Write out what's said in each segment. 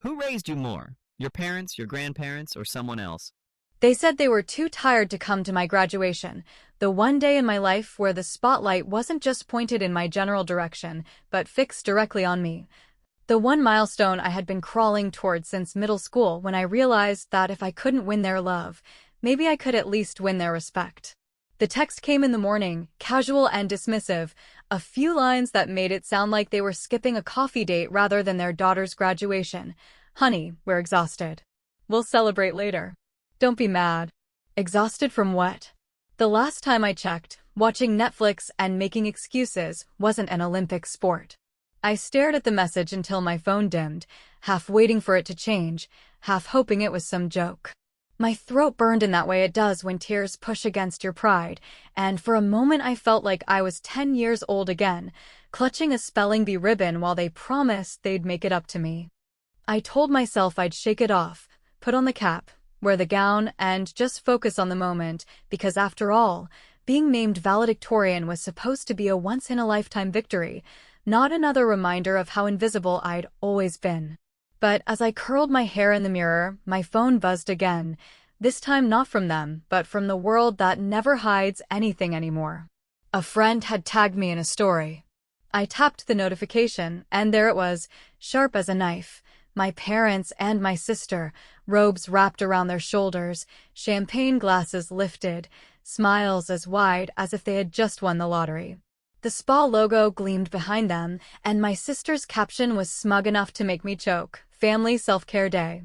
Who raised you more? Your parents, your grandparents, or someone else? They said they were too tired to come to my graduation, the one day in my life where the spotlight wasn't just pointed in my general direction, but fixed directly on me. The one milestone I had been crawling towards since middle school when I realized that if I couldn't win their love, maybe I could at least win their respect. The text came in the morning, casual and dismissive, a few lines that made it sound like they were skipping a coffee date rather than their daughter's graduation. Honey, we're exhausted. We'll celebrate later. Don't be mad. Exhausted from what? The last time I checked, watching Netflix and making excuses wasn't an Olympic sport. I stared at the message until my phone dimmed, half waiting for it to change, half hoping it was some joke. My throat burned in that way it does when tears push against your pride, and for a moment I felt like I was 10 years old again, clutching a spelling bee ribbon while they promised they'd make it up to me. I told myself I'd shake it off, put on the cap, wear the gown, and just focus on the moment, because after all, being named valedictorian was supposed to be a once-in-a-lifetime victory, not another reminder of how invisible I'd always been. But as I curled my hair in the mirror, my phone buzzed again, this time not from them, but from the world that never hides anything anymore. A friend had tagged me in a story. I tapped the notification, and there it was, sharp as a knife. My parents and my sister, robes wrapped around their shoulders, champagne glasses lifted, smiles as wide as if they had just won the lottery. The spa logo gleamed behind them, and my sister's caption was smug enough to make me choke. Family Self-Care Day.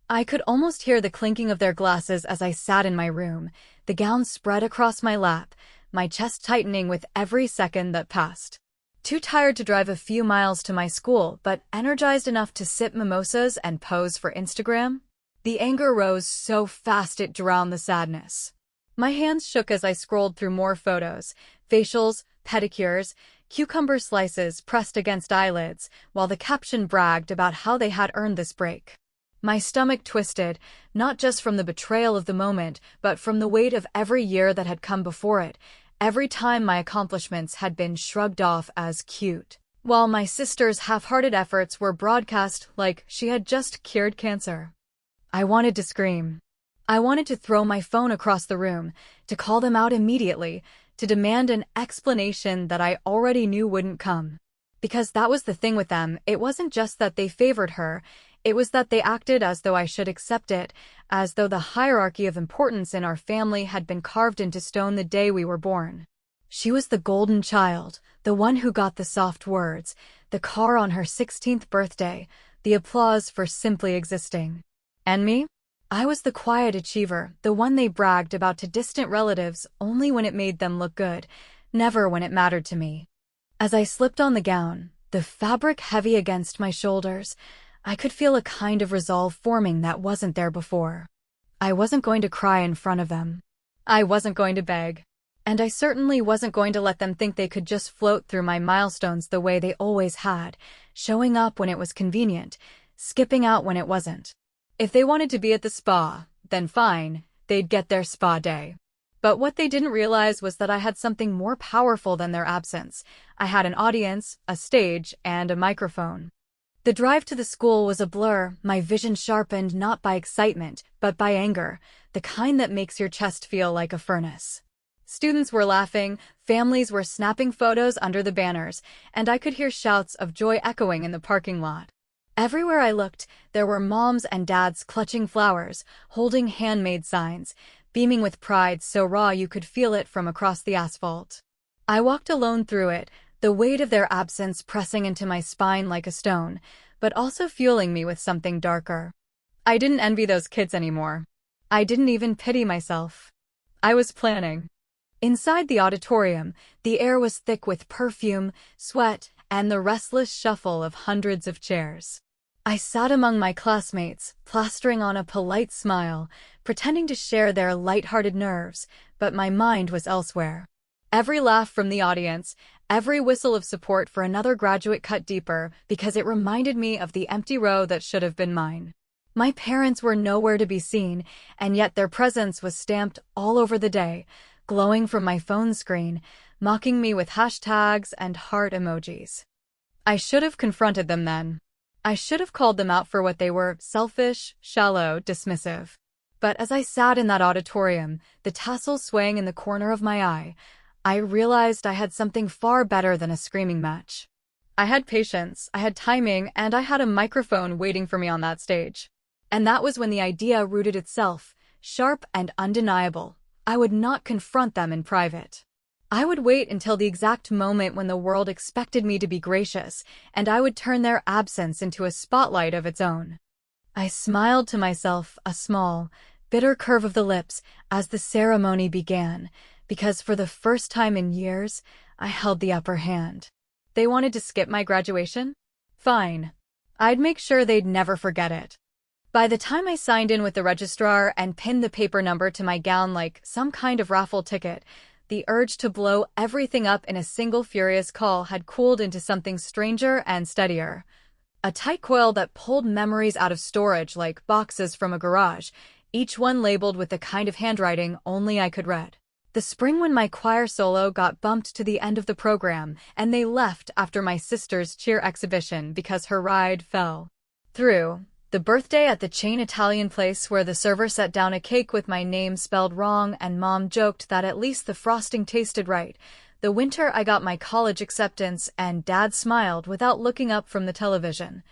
I could almost hear the clinking of their glasses as I sat in my room, the gown spread across my lap, my chest tightening with every second that passed. Too tired to drive a few miles to my school, but energized enough to sip mimosas and pose for Instagram? The anger rose so fast it drowned the sadness. My hands shook as I scrolled through more photos, facials, pedicures, cucumber slices pressed against eyelids, while the caption bragged about how they had earned this break. My stomach twisted, not just from the betrayal of the moment, but from the weight of every year that had come before it, every time my accomplishments had been shrugged off as cute, while my sister's half-hearted efforts were broadcast like she had just cured cancer. I wanted to scream. I wanted to throw my phone across the room, to call them out immediately, to demand an explanation that I already knew wouldn't come. Because that was the thing with them, it wasn't just that they favored her, it was that they acted as though I should accept it, as though the hierarchy of importance in our family had been carved into stone the day we were born. She was the golden child, the one who got the soft words, the car on her 16th birthday, the applause for simply existing. And me? I was the quiet achiever, the one they bragged about to distant relatives only when it made them look good, never when it mattered to me. As I slipped on the gown, the fabric heavy against my shoulders, I could feel a kind of resolve forming that wasn't there before. I wasn't going to cry in front of them. I wasn't going to beg. And I certainly wasn't going to let them think they could just float through my milestones the way they always had, showing up when it was convenient, skipping out when it wasn't. If they wanted to be at the spa, then fine, they'd get their spa day. But what they didn't realize was that I had something more powerful than their absence. I had an audience, a stage, and a microphone. The drive to the school was a blur, my vision sharpened not by excitement, but by anger, the kind that makes your chest feel like a furnace. Students were laughing, families were snapping photos under the banners, and I could hear shouts of joy echoing in the parking lot. Everywhere I looked, there were moms and dads clutching flowers, holding handmade signs, beaming with pride so raw you could feel it from across the asphalt. I walked alone through it, the weight of their absence pressing into my spine like a stone, but also fueling me with something darker. I didn't envy those kids anymore. I didn't even pity myself. I was planning. Inside the auditorium, the air was thick with perfume, sweat, and the restless shuffle of hundreds of chairs. I sat among my classmates, plastering on a polite smile, pretending to share their light-hearted nerves, but my mind was elsewhere. Every laugh from the audience, every whistle of support for another graduate cut deeper because it reminded me of the empty row that should have been mine. My parents were nowhere to be seen, and yet their presence was stamped all over the day, glowing from my phone screen, mocking me with hashtags and heart emojis. I should have confronted them then. I should have called them out for what they were: selfish, shallow, dismissive. But as I sat in that auditorium, the tassels swaying in the corner of my eye, I realized I had something far better than a screaming match. I had patience, I had timing, and I had a microphone waiting for me on that stage. And that was when the idea rooted itself, sharp and undeniable. I would not confront them in private. I would wait until the exact moment when the world expected me to be gracious, and I would turn their absence into a spotlight of its own. I smiled to myself, a small, bitter curve of the lips, as the ceremony began, because for the first time in years, I held the upper hand. They wanted to skip my graduation? Fine. I'd make sure they'd never forget it. By the time I signed in with the registrar and pinned the paper number to my gown like some kind of raffle ticket, the urge to blow everything up in a single furious call had cooled into something stranger and steadier. A tight coil that pulled memories out of storage like boxes from a garage, each one labeled with the kind of handwriting only I could read. The spring when my choir solo got bumped to the end of the program, and they left after my sister's cheer exhibition because her ride fell through. The birthday at the chain Italian place where the server set down a cake with my name spelled wrong and Mom joked that at least the frosting tasted right. The winter I got my college acceptance and Dad smiled without looking up from the television,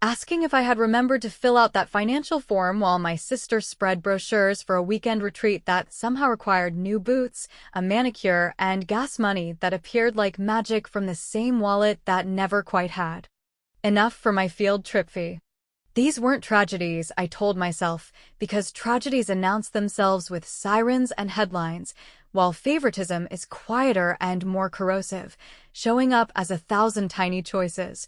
asking if I had remembered to fill out that financial form while my sister spread brochures for a weekend retreat that somehow required new boots, a manicure, and gas money that appeared like magic from the same wallet that never quite had enough for my field trip fee. These weren't tragedies, I told myself, because tragedies announce themselves with sirens and headlines, while favoritism is quieter and more corrosive, showing up as 1,000 tiny choices.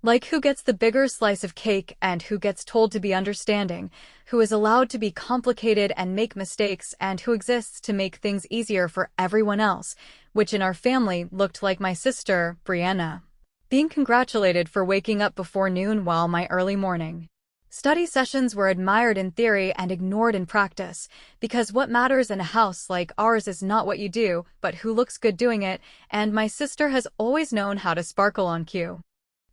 Like who gets the bigger slice of cake and who gets told to be understanding, who is allowed to be complicated and make mistakes, and who exists to make things easier for everyone else, which in our family looked like my sister, Brianna, being congratulated for waking up before noon while my early morning study sessions were admired in theory and ignored in practice, because what matters in a house like ours is not what you do, but who looks good doing it, and my sister has always known how to sparkle on cue.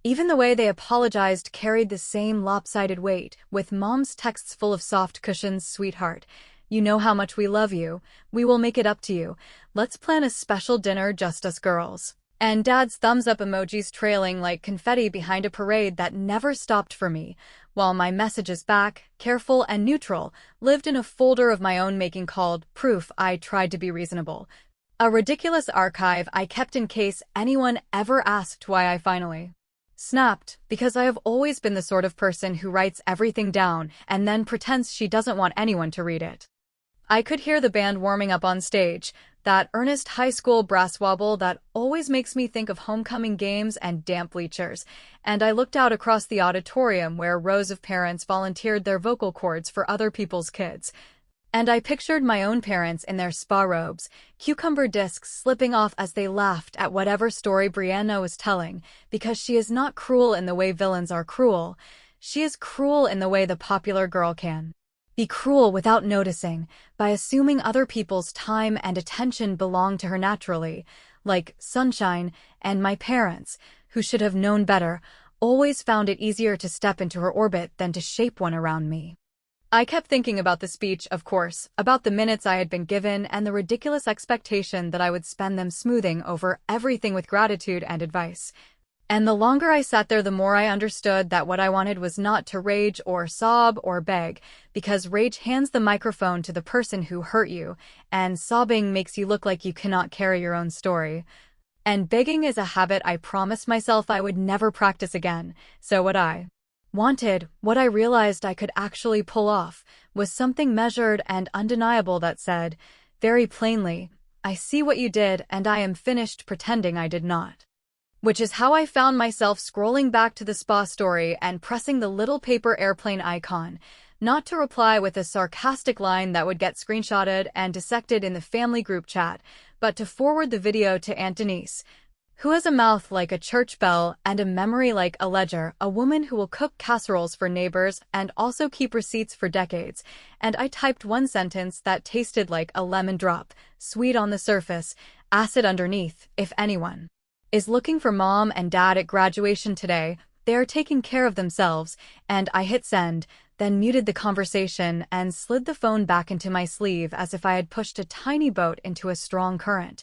Even the way they apologized carried the same lopsided weight, with Mom's texts full of soft cushions: sweetheart, you know how much we love you, we will make it up to you, let's plan a special dinner just us girls. And Dad's thumbs up emojis trailing like confetti behind a parade that never stopped for me, while my messages back, careful and neutral, lived in a folder of my own making called Proof I Tried to Be Reasonable. A ridiculous archive I kept in case anyone ever asked why I finally snapped, because I have always been the sort of person who writes everything down and then pretends she doesn't want anyone to read it. I could hear the band warming up on stage, that earnest high school brass wobble that always makes me think of homecoming games and damp bleachers, and I looked out across the auditorium where rows of parents volunteered their vocal cords for other people's kids. And I pictured my own parents in their spa robes, cucumber discs slipping off as they laughed at whatever story Brianna was telling, because she is not cruel in the way villains are cruel. She is cruel in the way the popular girl can be cruel without noticing, by assuming other people's time and attention belong to her naturally, like Sunshine and my parents, who should have known better, always found it easier to step into her orbit than to shape one around me. I kept thinking about the speech, of course, about the minutes I had been given and the ridiculous expectation that I would spend them smoothing over everything with gratitude and advice. And the longer I sat there, the more I understood that what I wanted was not to rage or sob or beg, because rage hands the microphone to the person who hurt you, and sobbing makes you look like you cannot carry your own story. And begging is a habit I promised myself I would never practice again, so what I wanted, what I realized I could actually pull off, was something measured and undeniable that said, very plainly, I see what you did and I am finished pretending I did not. Which is how I found myself scrolling back to the spa story and pressing the little paper airplane icon, not to reply with a sarcastic line that would get screenshotted and dissected in the family group chat, but to forward the video to Aunt Denise, who has a mouth like a church bell and a memory like a ledger, a woman who will cook casseroles for neighbors and also keep receipts for decades. And I typed one sentence that tasted like a lemon drop, sweet on the surface, acid underneath. If anyone is looking for Mom and Dad at graduation today, They are taking care of themselves, and I hit send, then muted the conversation and slid the phone back into my sleeve as if I had pushed a tiny boat into a strong current.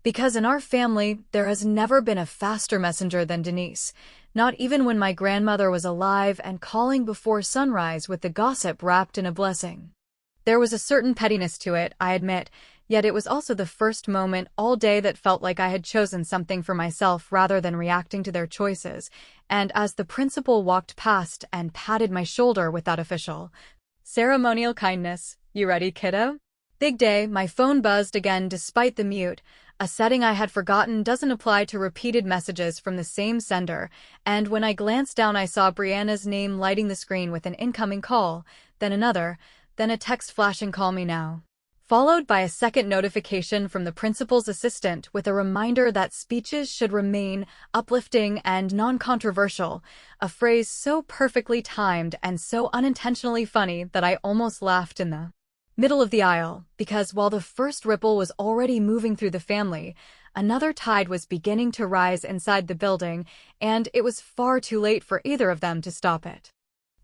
Because in our family, there has never been a faster messenger than Denise, not even when my grandmother was alive and calling before sunrise with the gossip wrapped in a blessing. There was a certain pettiness to it, I admit, yet it was also the first moment all day that felt like I had chosen something for myself rather than reacting to their choices, and as the principal walked past and patted my shoulder with that official, ceremonial kindness, "You ready, kiddo?" Big day, my phone buzzed again despite the mute. A setting I had forgotten doesn't apply to repeated messages from the same sender, and when I glanced down I saw Brianna's name lighting the screen with an incoming call, then another, then a text flashing "Call me now," followed by a second notification from the principal's assistant with a reminder that speeches should remain uplifting and non-controversial, a phrase so perfectly timed and so unintentionally funny that I almost laughed in the middle of the aisle, because while the first ripple was already moving through the family, another tide was beginning to rise inside the building, and it was far too late for either of them to stop it.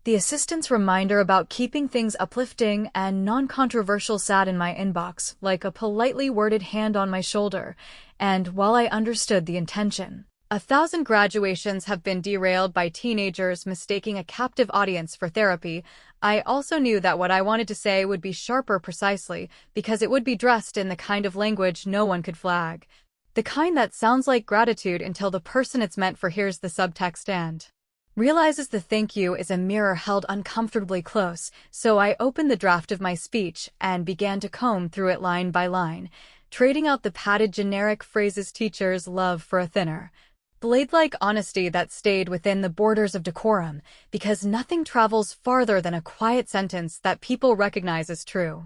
The assistant's reminder about keeping things uplifting and non-controversial sat in my inbox like a politely worded hand on my shoulder, and while I understood the intention, 1,000 graduations have been derailed by teenagers mistaking a captive audience for therapy. I also knew that what I wanted to say would be sharper precisely because it would be dressed in the kind of language no one could flag. The kind that sounds like gratitude until the person it's meant for hears the subtext and realizes the thank you is a mirror held uncomfortably close, so I opened the draft of my speech and began to comb through it line by line, trading out the padded generic phrases teachers love for a thinner, blade-like honesty that stayed within the borders of decorum, because nothing travels farther than a quiet sentence that people recognize as true.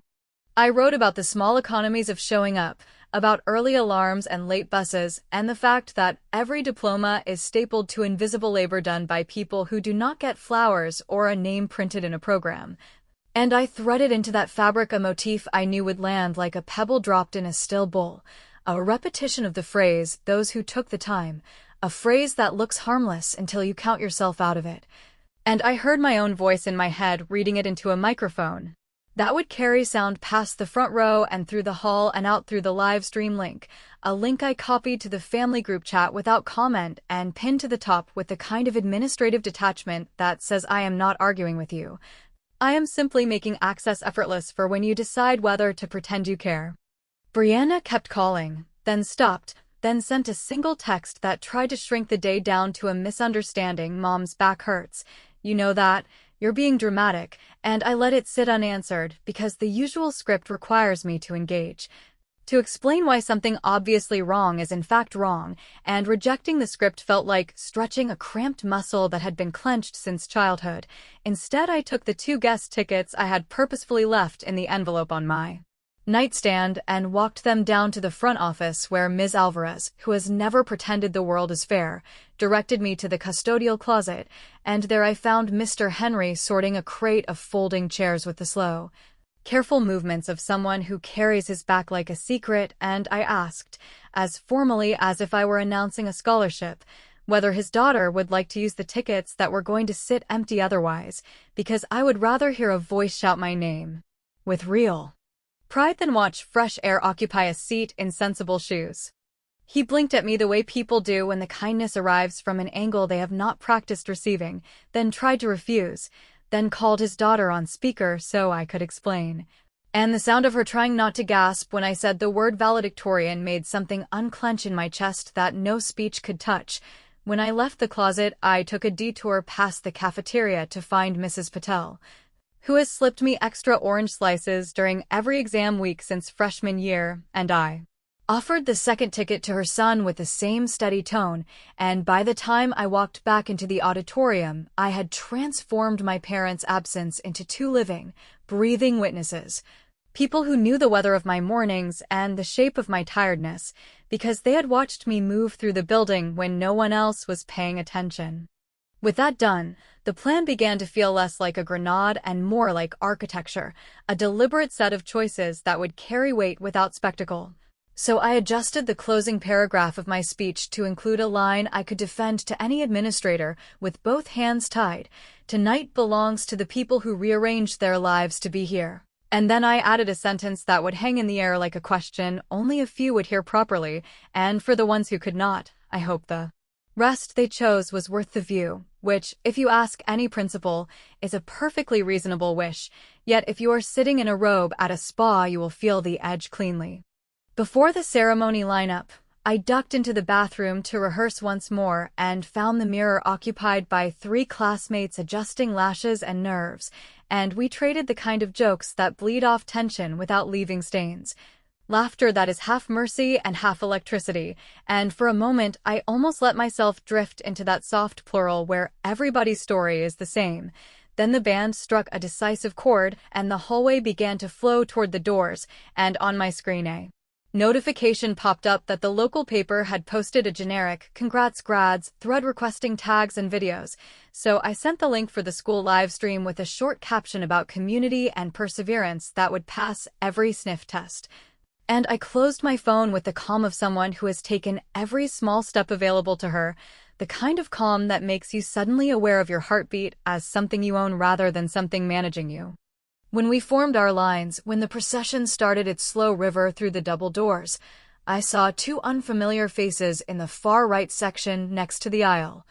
I wrote about the small economies of showing up, about early alarms and late buses, and the fact that every diploma is stapled to invisible labor done by people who do not get flowers or a name printed in a program. And I threaded into that fabric a motif I knew would land like a pebble dropped in a still bowl, a repetition of the phrase, "those who took the time," a phrase that looks harmless until you count yourself out of it. And I heard my own voice in my head reading it into a microphone that would carry sound past the front row and through the hall and out through the live stream link, a link I copied to the family group chat without comment and pinned to the top with the kind of administrative detachment that says I am not arguing with you. I am simply making access effortless for when you decide whether to pretend you care. Brianna kept calling, then stopped, then sent a single text that tried to shrink the day down to a misunderstanding. "Mom's back hurts. You know that. You're being dramatic," and I let it sit unanswered because the usual script requires me to engage, to explain why something obviously wrong is in fact wrong, and rejecting the script felt like stretching a cramped muscle that had been clenched since childhood. Instead, I took the 2 guest tickets I had purposefully left in the envelope on my nightstand and walked them down to the front office where Ms. Alvarez, who has never pretended the world is fair, directed me to the custodial closet, and there I found Mr. Henry sorting a crate of folding chairs with the slow, careful movements of someone who carries his back like a secret, and I asked, as formally as if I were announcing a scholarship, whether his daughter would like to use the tickets that were going to sit empty otherwise, because I would rather hear a voice shout my name with real pride than watch fresh air occupy a seat in sensible shoes. He blinked at me the way people do when the kindness arrives from an angle they have not practiced receiving, then tried to refuse, then called his daughter on speaker so I could explain. And the sound of her trying not to gasp when I said the word valedictorian made something unclench in my chest that no speech could touch. When I left the closet, I took a detour past the cafeteria to find Mrs. Patel, who has slipped me extra orange slices during every exam week since freshman year, and I offered the second ticket to her son with the same steady tone, and by the time I walked back into the auditorium, I had transformed my parents' absence into 2 living, breathing witnesses, people who knew the weather of my mornings and the shape of my tiredness, because they had watched me move through the building when no one else was paying attention. With that done, the plan began to feel less like a grenade and more like architecture, a deliberate set of choices that would carry weight without spectacle. So I adjusted the closing paragraph of my speech to include a line I could defend to any administrator with both hands tied. Tonight belongs to the people who rearranged their lives to be here. And then I added a sentence that would hang in the air like a question only a few would hear properly, and for the ones who could not, I hope the rest they chose was worth the view, which, if you ask any principal, is a perfectly reasonable wish, yet if you are sitting in a robe at a spa you will feel the edge cleanly. Before the ceremony lineup, I ducked into the bathroom to rehearse once more and found the mirror occupied by 3 classmates adjusting lashes and nerves, and we traded the kind of jokes that bleed off tension without leaving stains. Laughter that is half mercy and half electricity, and for a moment I almost let myself drift into that soft plural where everybody's story is the same. Then the band struck a decisive chord and the hallway began to flow toward the doors, and on my screen a notification popped up that the local paper had posted a generic "Congrats grads" thread requesting tags and videos, so I sent the link for the school livestream with a short caption about community and perseverance that would pass every sniff test. And I closed my phone with the calm of someone who has taken every small step available to her, the kind of calm that makes you suddenly aware of your heartbeat as something you own rather than something managing you. When we formed our lines, when the procession started its slow river through the double doors, I saw 2 unfamiliar faces in the far right section next to the aisle.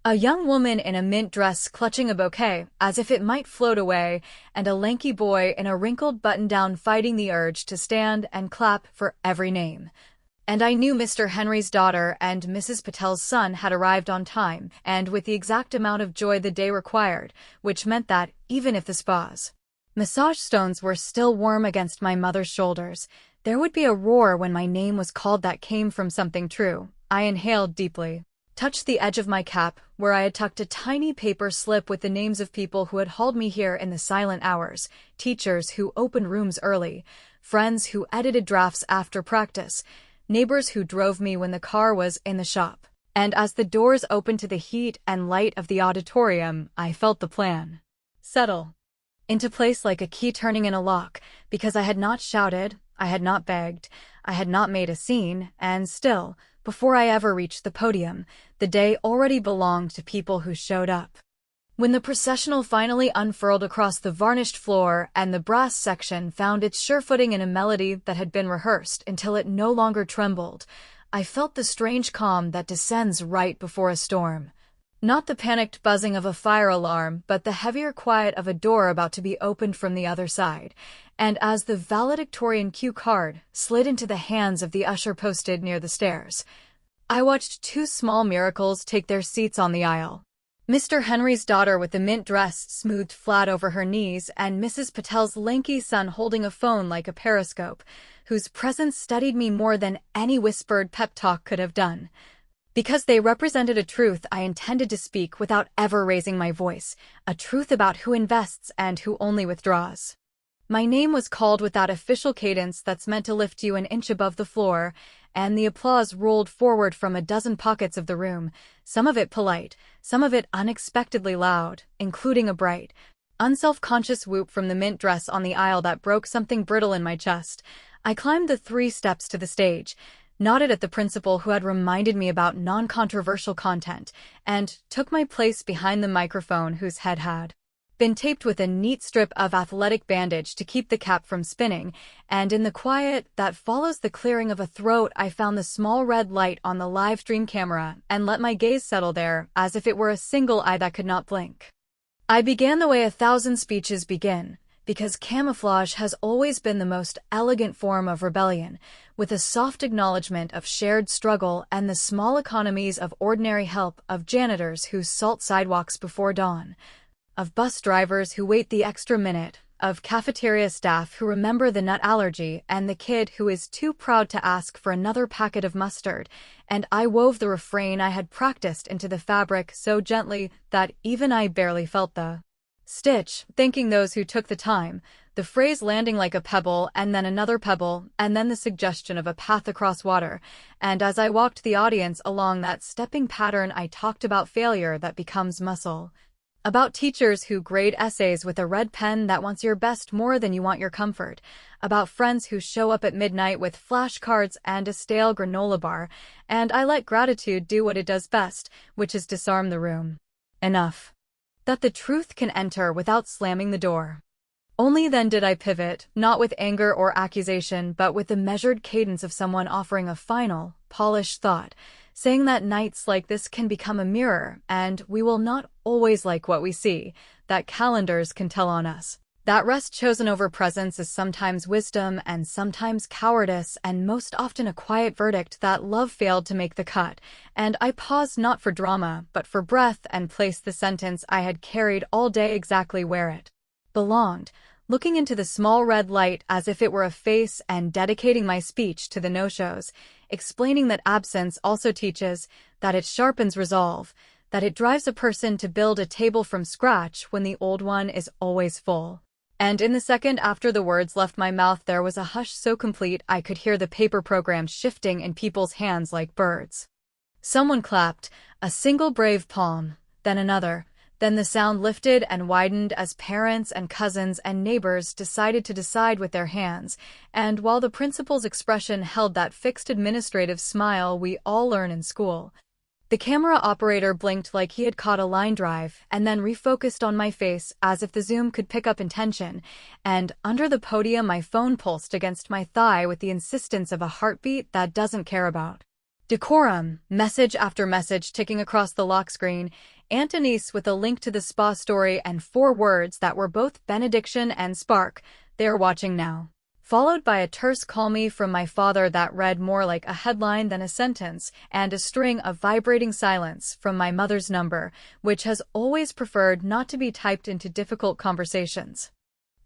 A young woman in a mint dress clutching a bouquet as if it might float away, and a lanky boy in a wrinkled button-down fighting the urge to stand and clap for every name. And I knew Mr. Henry's daughter and Mrs. Patel's son had arrived on time, and with the exact amount of joy the day required, which meant that, even if the spas massage stones were still warm against my mother's shoulders, there would be a roar when my name was called that came from something true. I inhaled deeply, touched the edge of my cap, where I had tucked a tiny paper slip with the names of people who had hauled me here in the silent hours, teachers who opened rooms early, friends who edited drafts after practice, neighbors who drove me when the car was in the shop. And as the doors opened to the heat and light of the auditorium, I felt the plan settle into place like a key turning in a lock, because I had not shouted, I had not begged, I had not made a scene, and still, before I ever reached the podium, the day already belonged to people who showed up. When the processional finally unfurled across the varnished floor and the brass section found its sure footing in a melody that had been rehearsed until it no longer trembled, I felt the strange calm that descends right before a storm. Not the panicked buzzing of a fire alarm, but the heavier quiet of a door about to be opened from the other side. And as the valedictorian cue card slid into the hands of the usher posted near the stairs, I watched 2 small miracles take their seats on the aisle. Mr. Henry's daughter with the mint dress smoothed flat over her knees, and Mrs. Patel's lanky son holding a phone like a periscope, whose presence steadied me more than any whispered pep talk could have done. Because they represented a truth I intended to speak without ever raising my voice, a truth about who invests and who only withdraws. My name was called with that official cadence that's meant to lift you an inch above the floor, and the applause rolled forward from a dozen pockets of the room, some of it polite, some of it unexpectedly loud, including a bright, unself-conscious whoop from the mint dress on the aisle that broke something brittle in my chest. I climbed the 3 steps to the stage, nodded at the principal who had reminded me about non-controversial content, and took my place behind the microphone whose head had been taped with a neat strip of athletic bandage to keep the cap from spinning, and in the quiet that follows the clearing of a throat I found the small red light on the live stream camera and let my gaze settle there as if it were a single eye that could not blink. I began the way 1,000 speeches begin, because camouflage has always been the most elegant form of rebellion, with a soft acknowledgement of shared struggle and the small economies of ordinary help of janitors who salt sidewalks before dawn, of bus drivers who wait the extra minute, of cafeteria staff who remember the nut allergy and the kid who is too proud to ask for another packet of mustard, and I wove the refrain I had practiced into the fabric so gently that even I barely felt the stitch, thanking those who took the time, the phrase landing like a pebble and then another pebble, and then the suggestion of a path across water, and as I walked the audience along that stepping pattern I talked about failure that becomes muscle. About teachers who grade essays with a red pen that wants your best more than you want your comfort. About friends who show up at midnight with flashcards and a stale granola bar. And I let gratitude do what it does best, which is disarm the room. Enough. That the truth can enter without slamming the door. Only then did I pivot, not with anger or accusation, but with the measured cadence of someone offering a final, polished thought, saying that nights like this can become a mirror, and we will not always like what we see, that calendars can tell on us. That rest chosen over presence is sometimes wisdom and sometimes cowardice, and most often a quiet verdict that love failed to make the cut, and I paused not for drama, but for breath, and placed the sentence I had carried all day exactly where it belonged, looking into the small red light as if it were a face and dedicating my speech to the no-shows, explaining that absence also teaches, that it sharpens resolve, that it drives a person to build a table from scratch when the old one is always full. And in the second after the words left my mouth there was a hush so complete I could hear the paper program shifting in people's hands like birds. Someone clapped, a single brave palm, then another. Then the sound lifted and widened as parents and cousins and neighbors decided to decide with their hands, and while the principal's expression held that fixed administrative smile we all learn in school, the camera operator blinked like he had caught a line drive and then refocused on my face as if the zoom could pick up intention, and under the podium my phone pulsed against my thigh with the insistence of a heartbeat that doesn't care about decorum, message after message ticking across the lock screen, Aunt Anise with a link to the spa story and 4 words that were both benediction and spark, they're watching now. Followed by a terse call me from my father that read more like a headline than a sentence, and a string of vibrating silence from my mother's number, which has always preferred not to be typed into difficult conversations.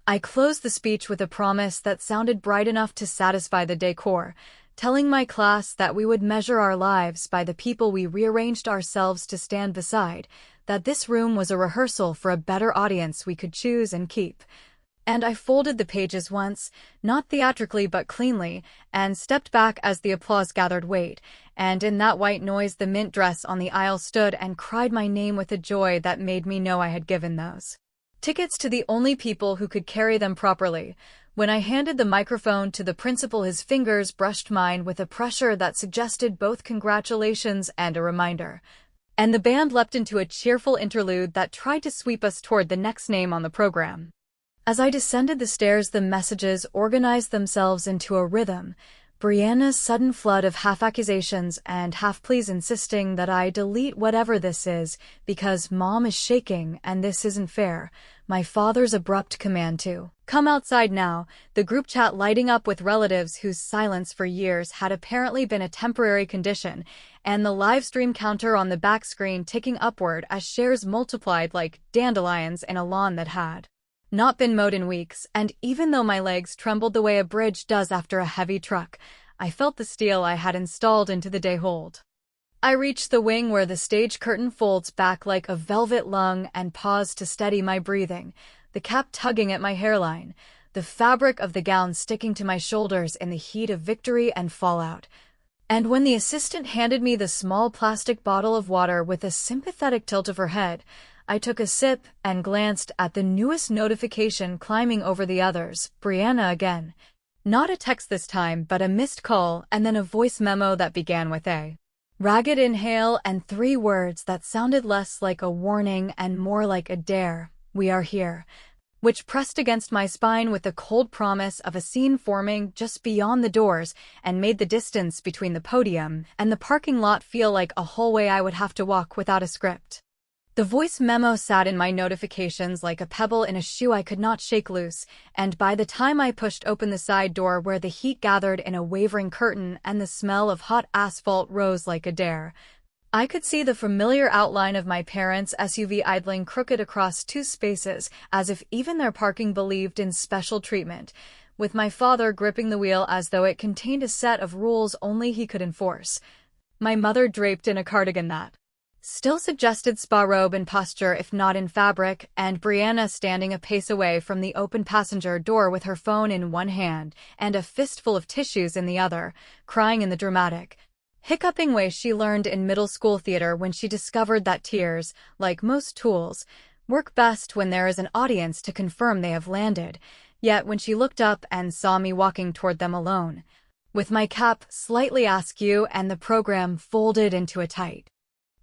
I closed the speech with a promise that sounded bright enough to satisfy the decor, telling my class that we would measure our lives by the people we rearranged ourselves to stand beside, that this room was a rehearsal for a better audience we could choose and keep. And I folded the pages once, not theatrically but cleanly, and stepped back as the applause gathered weight, and in that white noise the mint dress on the aisle stood and cried my name with a joy that made me know I had given those tickets to the only people who could carry them properly. When I handed the microphone to the principal his fingers brushed mine with a pressure that suggested both congratulations and a reminder. And the band leapt into a cheerful interlude that tried to sweep us toward the next name on the program. As I descended the stairs the messages organized themselves into a rhythm, Brianna's sudden flood of half-accusations and half-pleas insisting that I delete whatever this is because Mom is shaking and this isn't fair, my father's abrupt command to come outside now, the group chat lighting up with relatives whose silence for years had apparently been a temporary condition, and the live stream counter on the back screen ticking upward as shares multiplied like dandelions in a lawn that had not been mowed in weeks, and even though my legs trembled the way a bridge does after a heavy truck, I felt the steel I had installed into the day hold. I reached the wing where the stage curtain folds back like a velvet lung and paused to steady my breathing, the cap tugging at my hairline, the fabric of the gown sticking to my shoulders in the heat of victory and fallout. And when the assistant handed me the small plastic bottle of water with a sympathetic tilt of her head, I took a sip and glanced at the newest notification climbing over the others, Brianna again. Not a text this time, but a missed call and then a voice memo that began with a ragged inhale and 3 words that sounded less like a warning and more like a dare, we are here, which pressed against my spine with the cold promise of a scene forming just beyond the doors and made the distance between the podium and the parking lot feel like a hallway I would have to walk without a script. The voice memo sat in my notifications like a pebble in a shoe I could not shake loose, and by the time I pushed open the side door where the heat gathered in a wavering curtain and the smell of hot asphalt rose like a dare, I could see the familiar outline of my parents' SUV idling crooked across 2 spaces, as if even their parking believed in special treatment, with my father gripping the wheel as though it contained a set of rules only he could enforce. My mother draped in a cardigan that still suggested spa robe in posture if not in fabric, and Brianna standing a pace away from the open passenger door with her phone in one hand and a fistful of tissues in the other, crying in the dramatic, hiccuping way she learned in middle school theater when she discovered that tears, like most tools, work best when there is an audience to confirm they have landed. Yet when she looked up and saw me walking toward them alone, with my cap slightly askew and the program folded into a tight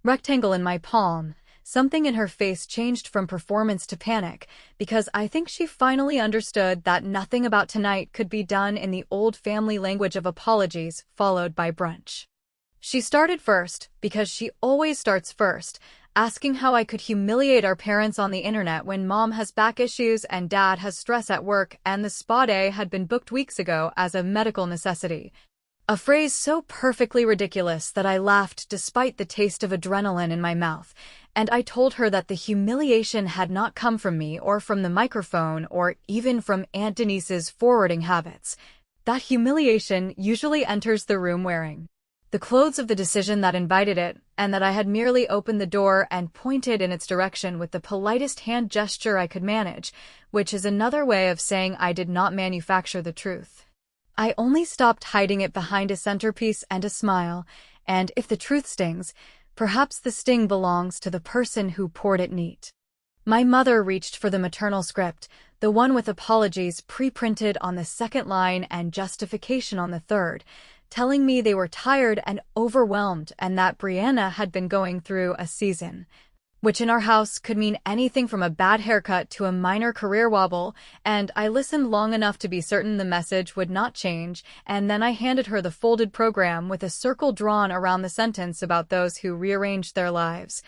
rectangle in my palm, something in her face changed from performance to panic, because I think she finally understood that nothing about tonight could be done in the old family language of apologies followed by brunch. She started first, because she always starts first, asking how I could humiliate our parents on the internet when mom has back issues and dad has stress at work and the spa day had been booked weeks ago as a medical necessity. A phrase so perfectly ridiculous that I laughed despite the taste of adrenaline in my mouth, and I told her that the humiliation had not come from me or from the microphone or even from Aunt Denise's forwarding habits. That humiliation usually enters the room wearing the clothes of the decision that invited it, and that I had merely opened the door and pointed in its direction with the politest hand gesture I could manage, which is another way of saying I did not manufacture the truth. I only stopped hiding it behind a centerpiece and a smile, and if the truth stings, perhaps the sting belongs to the person who poured it neat. My mother reached for the maternal script, the one with apologies pre-printed on the second line and justification on the third, telling me they were tired and overwhelmed and that Brianna had been going through a season, which in our house could mean anything from a bad haircut to a minor career wobble, and I listened long enough to be certain the message would not change, and then I handed her the folded program with a circle drawn around the sentence about those who rearranged their lives.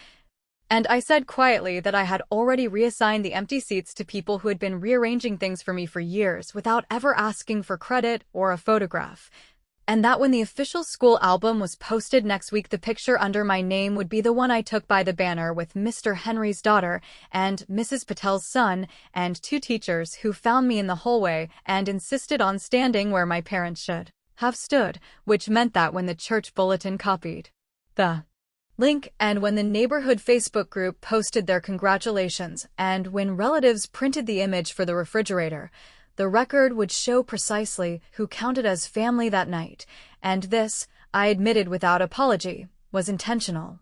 And I said quietly that I had already reassigned the empty seats to people who had been rearranging things for me for years without ever asking for credit or a photograph. And that when the official school album was posted next week, the picture under my name would be the one I took by the banner with Mr. Henry's daughter and Mrs. Patel's son and two teachers who found me in the hallway and insisted on standing where my parents should have stood, which meant that when the church bulletin copied the link, and when the neighborhood Facebook group posted their congratulations, and when relatives printed the image for the refrigerator, the record would show precisely who counted as family that night, and this, I admitted without apology, was intentional.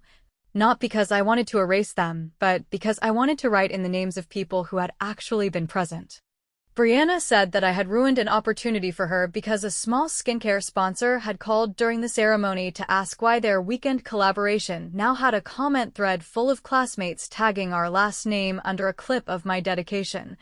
Not because I wanted to erase them, but because I wanted to write in the names of people who had actually been present. Brianna said that I had ruined an opportunity for her because a small skincare sponsor had called during the ceremony to ask why their weekend collaboration now had a comment thread full of classmates tagging our last name under a clip of my dedication.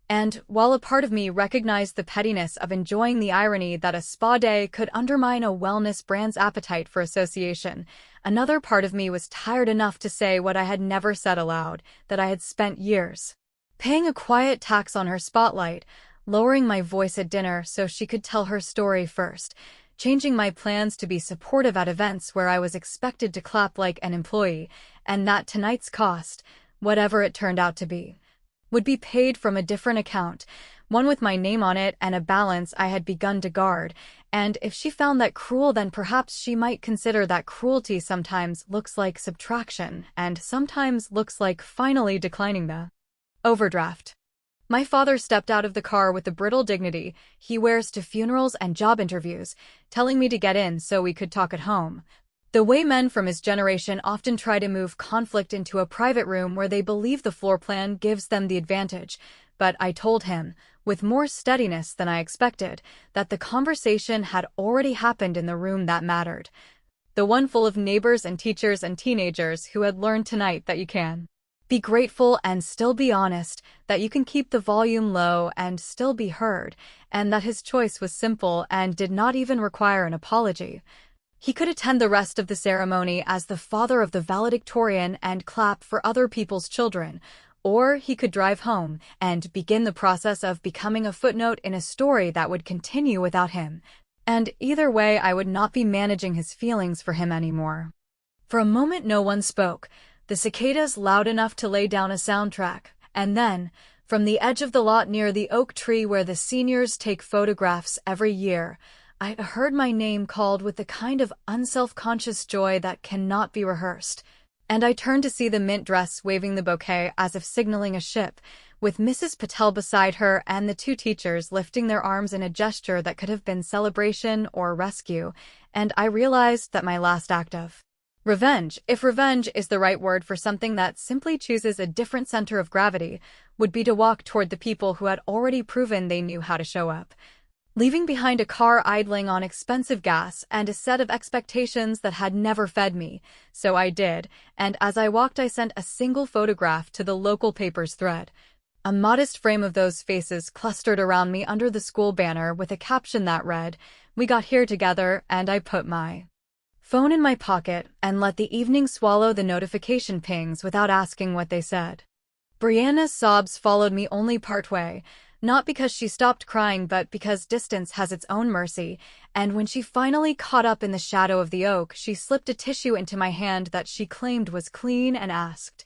And while a part of me recognized the pettiness of enjoying the irony that a spa day could undermine a wellness brand's appetite for association, another part of me was tired enough to say what I had never said aloud, that I had spent years paying a quiet tax on her spotlight, lowering my voice at dinner so she could tell her story first, changing my plans to be supportive at events where I was expected to clap like an employee, and that tonight's cost, whatever it turned out to be, would be paid from a different account, one with my name on it and a balance I had begun to guard, and if she found that cruel, then perhaps she might consider that cruelty sometimes looks like subtraction and sometimes looks like finally declining the overdraft. My father stepped out of the car with the brittle dignity he wears to funerals and job interviews, telling me to get in so we could talk at home. The way men from his generation often try to move conflict into a private room where they believe the floor plan gives them the advantage, but I told him, with more steadiness than I expected, that the conversation had already happened in the room that mattered. The one full of neighbors and teachers and teenagers who had learned tonight that you can be grateful and still be honest, that you can keep the volume low and still be heard, and that his choice was simple and did not even require an apology. He could attend the rest of the ceremony as the father of the valedictorian and clap for other people's children, or he could drive home and begin the process of becoming a footnote in a story that would continue without him. And either way, I would not be managing his feelings for him anymore. For a moment no one spoke, the cicadas loud enough to lay down a soundtrack, and then, from the edge of the lot near the oak tree where the seniors take photographs every year, I heard my name called with the kind of unself-conscious joy that cannot be rehearsed, and I turned to see the mint dress waving the bouquet as if signaling a ship, with Mrs. Patel beside her and the two teachers lifting their arms in a gesture that could have been celebration or rescue, and I realized that my last act of Revenge, if revenge is the right word for something that simply chooses a different center of gravity, would be to walk toward the people who had already proven they knew how to show up. Leaving behind a car idling on expensive gas and a set of expectations that had never fed me. So I did, and as I walked I sent a single photograph to the local paper's thread. A modest frame of those faces clustered around me under the school banner with a caption that read, "We got here together," and I put my phone in my pocket and let the evening swallow the notification pings without asking what they said. Brianna's sobs followed me only partway, not because she stopped crying but because distance has its own mercy, and when she finally caught up in the shadow of the oak, she slipped a tissue into my hand that she claimed was clean and asked,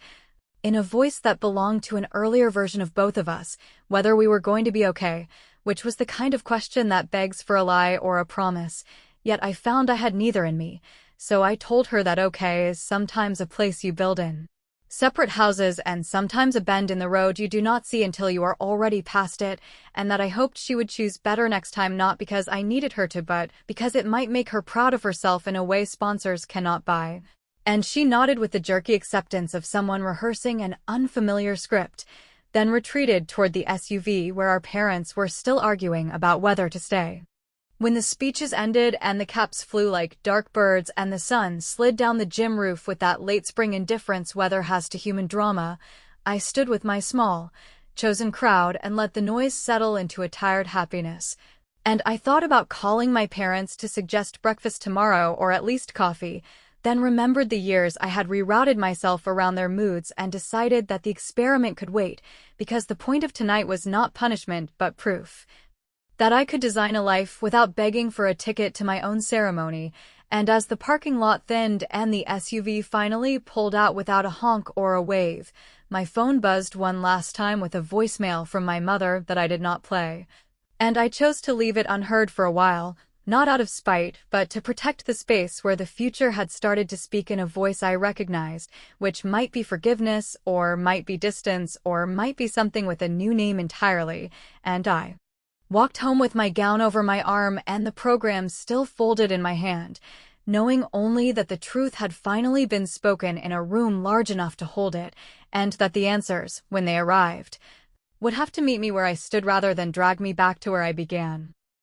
in a voice that belonged to an earlier version of both of us, whether we were going to be okay, which was the kind of question that begs for a lie or a promise. Yet I found I had neither in me, so I told her that okay is sometimes a place you build in separate houses and sometimes a bend in the road you do not see until you are already past it, and that I hoped she would choose better next time, not because I needed her to but because it might make her proud of herself in a way sponsors cannot buy. And she nodded with the jerky acceptance of someone rehearsing an unfamiliar script, then retreated toward the SUV where our parents were still arguing about whether to stay. When the speeches ended and the caps flew like dark birds and the sun slid down the gym roof with that late spring indifference weather has to human drama, I stood with my small, chosen crowd and let the noise settle into a tired happiness. And I thought about calling my parents to suggest breakfast tomorrow or at least coffee, then remembered the years I had rerouted myself around their moods and decided that the experiment could wait, because the point of tonight was not punishment but proof that I could design a life without begging for a ticket to my own ceremony. And as the parking lot thinned and the SUV finally pulled out without a honk or a wave, my phone buzzed one last time with a voicemail from my mother that I did not play. And I chose to leave it unheard for a while, not out of spite, but to protect the space where the future had started to speak in a voice I recognized, which might be forgiveness, or might be distance, or might be something with a new name entirely, and I walked home with my gown over my arm and the program still folded in my hand, knowing only that the truth had finally been spoken in a room large enough to hold it, and that the answers, when they arrived, would have to meet me where I stood rather than drag me back to where I began.